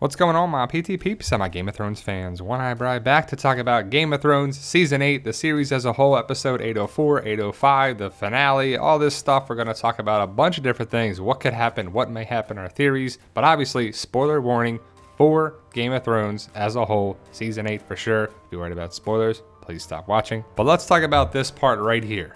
What's going on, my PT peeps and my Game of Thrones fans? One Eyebrow back to talk about Game of Thrones Season 8, the series as a whole, episode 804, 805, the finale, all this stuff. We're going to talk about a bunch of different things, what could happen, what may happen, our theories, but obviously, spoiler warning for Game of Thrones as a whole, Season 8 for sure. If you're worried about spoilers, please stop watching. But let's talk about this part right here.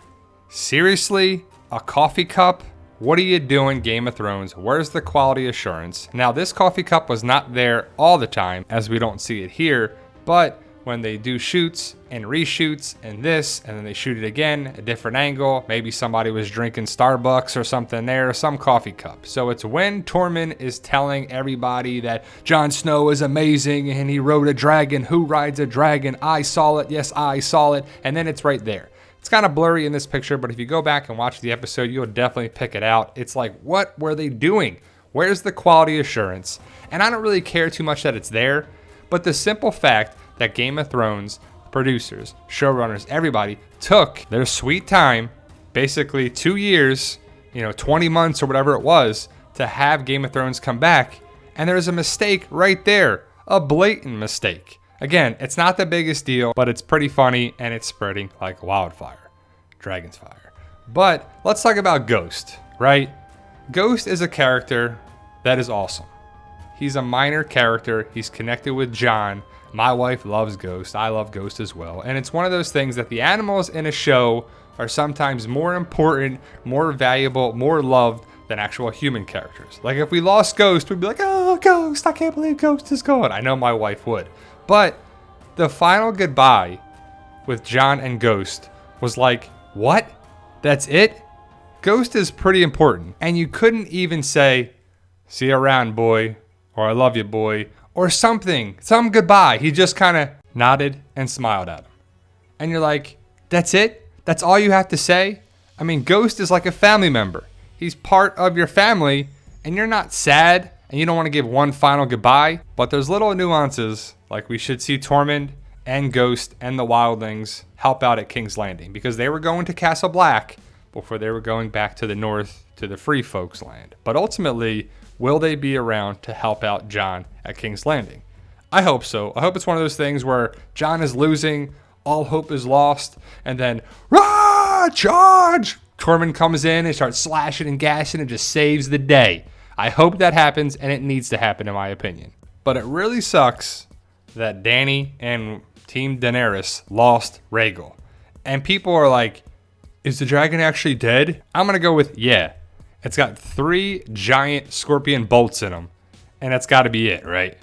Seriously? A coffee cup? What are you doing, Game of Thrones? Where's the quality assurance? Now, this coffee cup was not there all the time, as we don't see it here, but when they do shoots and reshoots and this, and then they shoot it again, a different angle, maybe somebody was drinking Starbucks or something there, some coffee cup. So it's when Tormund is telling everybody that Jon Snow is amazing and he rode a dragon. Who rides a dragon? I saw it. Yes, I saw it. And then it's right there. It's kind of blurry in this picture, but if you go back and watch the episode, you'll definitely pick it out. It's like, what were they doing? Where's the quality assurance? And I don't really care too much that it's there, but the simple fact that Game of Thrones producers, showrunners, everybody took their sweet time, basically 2 years, 20 months or whatever it was, to have Game of Thrones come back, and there's a mistake right there, a blatant mistake. Again, it's not the biggest deal, but it's pretty funny and it's spreading like wildfire. Dragon's fire. But let's talk about Ghost, right? Ghost is a character that is awesome. He's a minor character. He's connected with Jon. My wife loves Ghost. I love Ghost as well. And it's one of those things that the animals in a show are sometimes more important, more valuable, more loved than actual human characters. Like if we lost Ghost, we'd be like, oh, Ghost, I can't believe Ghost is gone. I know my wife would. But the final goodbye with Jon and Ghost was like, what? That's it? Ghost is pretty important. And you couldn't even say, see you around, boy, or I love you, boy, or something, some goodbye. He just kind of nodded and smiled at him. And you're like, that's it? That's all you have to say? I mean, Ghost is like a family member. He's part of your family, and you're not sad, and you don't want to give one final goodbye. But there's little nuances, like we should see Tormund and Ghost and the Wildlings help out at King's Landing, because they were going to Castle Black before they were going back to the north to the Free Folks land. But ultimately, will they be around to help out Jon at King's Landing? I hope so. I hope it's one of those things where Jon is losing, all hope is lost, and then, rah, charge! Tormund comes in and starts slashing and gashing and just saves the day. I hope that happens, and it needs to happen, in my opinion. But it really sucks that Dany and Team Daenerys lost Rhaegal. And people are like, is the dragon actually dead? I'm going to go with, yeah. It's got 3 giant scorpion bolts in them. And that's got to be it, right?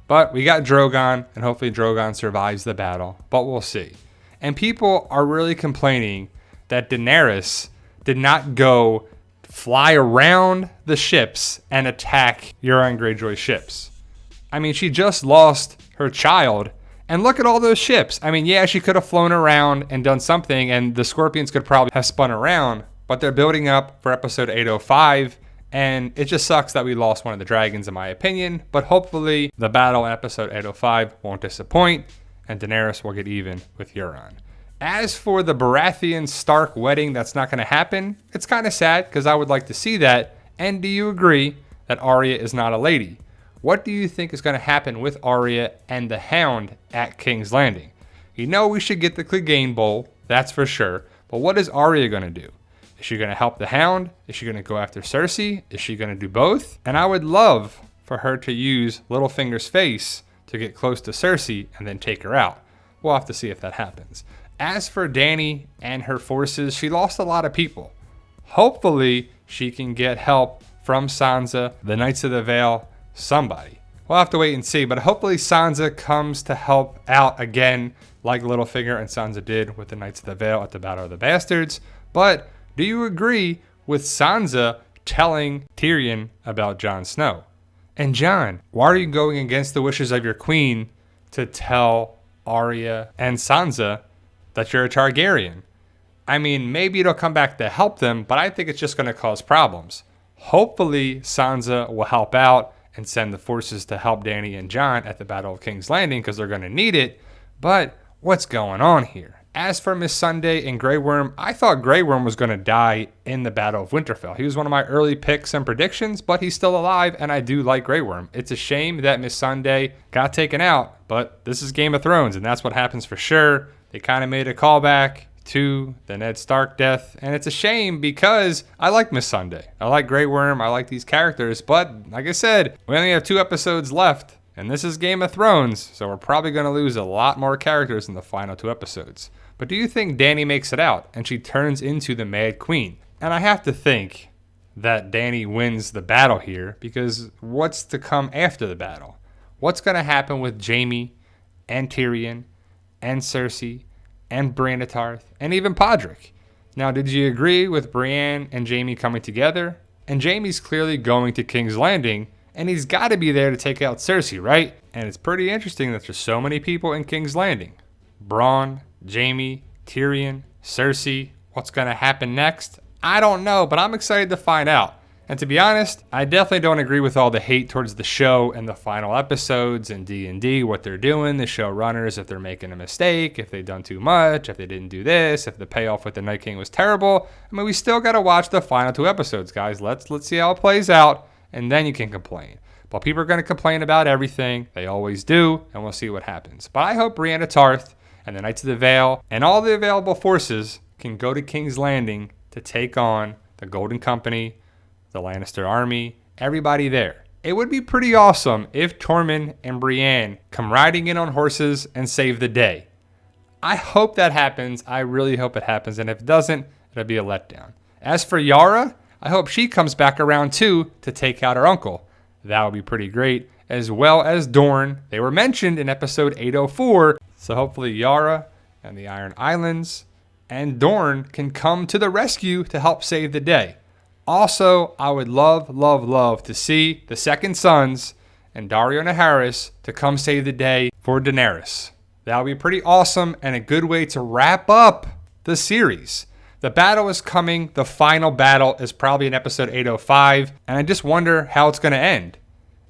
But we got Drogon, and hopefully Drogon survives the battle. But we'll see. And people are really complaining that Daenerys did not go fly around the ships and attack Euron Greyjoy's ships. I mean, she just lost her child, and look at all those ships. I mean, yeah, she could have flown around and done something, and the Scorpions could probably have spun around, but they're building up for episode 805, and it just sucks that we lost one of the dragons, in my opinion, but hopefully the battle in episode 805 won't disappoint, and Daenerys will get even with Euron. As for the Baratheon-Stark wedding that's not going to happen, it's kind of sad because I would like to see that. And do you agree that Arya is not a lady? What do you think is going to happen with Arya and the Hound at King's Landing? You know we should get the Clegane Bowl, that's for sure. But what is Arya going to do? Is she going to help the Hound? Is she going to go after Cersei? Is she going to do both? And I would love for her to use Littlefinger's face to get close to Cersei and then take her out. We'll have to see if that happens. As for Dany and her forces, she lost a lot of people. Hopefully, she can get help from Sansa, the Knights of the Vale, somebody. We'll have to wait and see, but hopefully Sansa comes to help out again, like Littlefinger and Sansa did with the Knights of the Vale at the Battle of the Bastards. But do you agree with Sansa telling Tyrion about Jon Snow? And Jon, why are you going against the wishes of your queen to tell Arya and Sansa that you're a Targaryen? I mean, maybe it'll come back to help them, but I think it's just going to cause problems. Hopefully, Sansa will help out and send the forces to help Dany and Jon at the Battle of King's Landing because they're going to need it. But what's going on here? As for Miss Sunday and Grey Worm, I thought Grey Worm was going to die in the Battle of Winterfell. He was one of my early picks and predictions, but he's still alive, and I do like Grey Worm. It's a shame that Miss Sunday got taken out, but this is Game of Thrones, and that's what happens for sure. They kind of made a callback to the Ned Stark death, and it's a shame because I like Miss Sunday. I like Grey Worm. I like these characters, but like I said, we only have 2 episodes left. And this is Game of Thrones, so we're probably going to lose a lot more characters in the final 2 episodes. But do you think Dany makes it out and she turns into the Mad Queen? And I have to think that Dany wins the battle here, because what's to come after the battle? What's going to happen with Jaime and Tyrion and Cersei and Brienne of Tarth and even Podrick? Now, did you agree with Brienne and Jaime coming together? And Jaime's clearly going to King's Landing, and he's got to be there to take out Cersei, right? And it's pretty interesting that there's so many people in King's Landing. Bronn, Jaime, Tyrion, Cersei. What's going to happen next? I don't know, but I'm excited to find out. And to be honest, I definitely don't agree with all the hate towards the show and the final episodes and D&D, what they're doing, the showrunners, if they're making a mistake, if they've done too much, if they didn't do this, if the payoff with the Night King was terrible. I mean, we still got to watch the final 2 episodes, guys. Let's see how it plays out. And then you can complain. But people are going to complain about everything. They always do, and we'll see what happens. But I hope Brienne of Tarth and the Knights of the Vale and all the available forces can go to King's Landing to take on the Golden Company, the Lannister army, everybody there. It would be pretty awesome if Tormund and Brienne come riding in on horses and save the day. I hope that happens. I really hope it happens. And if it doesn't, it'll be a letdown. As for Yara, I hope she comes back around too to take out her uncle. That would be pretty great. As well as Dorne. They were mentioned in episode 804. So hopefully Yara and the Iron Islands and Dorne can come to the rescue to help save the day. Also, I would love to see the Second Sons and Daario Naharis to come save the day for Daenerys. That would be pretty awesome and a good way to wrap up the series. The battle is coming. The final battle is probably in episode 805. And I just wonder how it's going to end.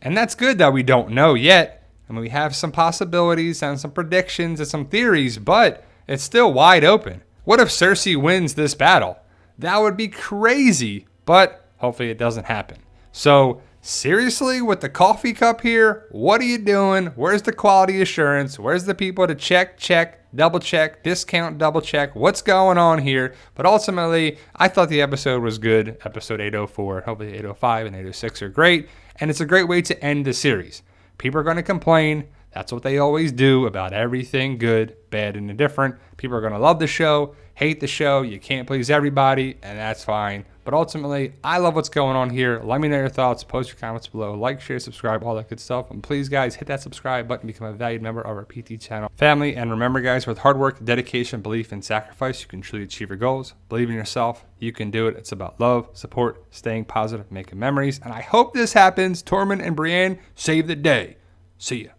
And that's good that we don't know yet. I mean, we have some possibilities and some predictions and some theories, but it's still wide open. What if Cersei wins this battle? That would be crazy, but hopefully it doesn't happen. So seriously, with the coffee cup here, what are you doing? Where's the quality assurance? Where's the people to check, double check, discount, double check? What's going on here? But ultimately, I thought the episode was good. Episode 804, hopefully 805 and 806 are great. And it's a great way to end the series. People are going to complain. That's what they always do about everything good, bad, and indifferent. People are going to love the show, hate the show. You can't please everybody, and that's fine. But ultimately, I love what's going on here. Let me know your thoughts. Post your comments below. Like, share, subscribe, all that good stuff. And please, guys, hit that subscribe button. Become a valued member of our PT channel family. And remember, guys, with hard work, dedication, belief, and sacrifice, you can truly achieve your goals. Believe in yourself. You can do it. It's about love, support, staying positive, making memories. And I hope this happens. Tormund and Brienne save the day. See ya.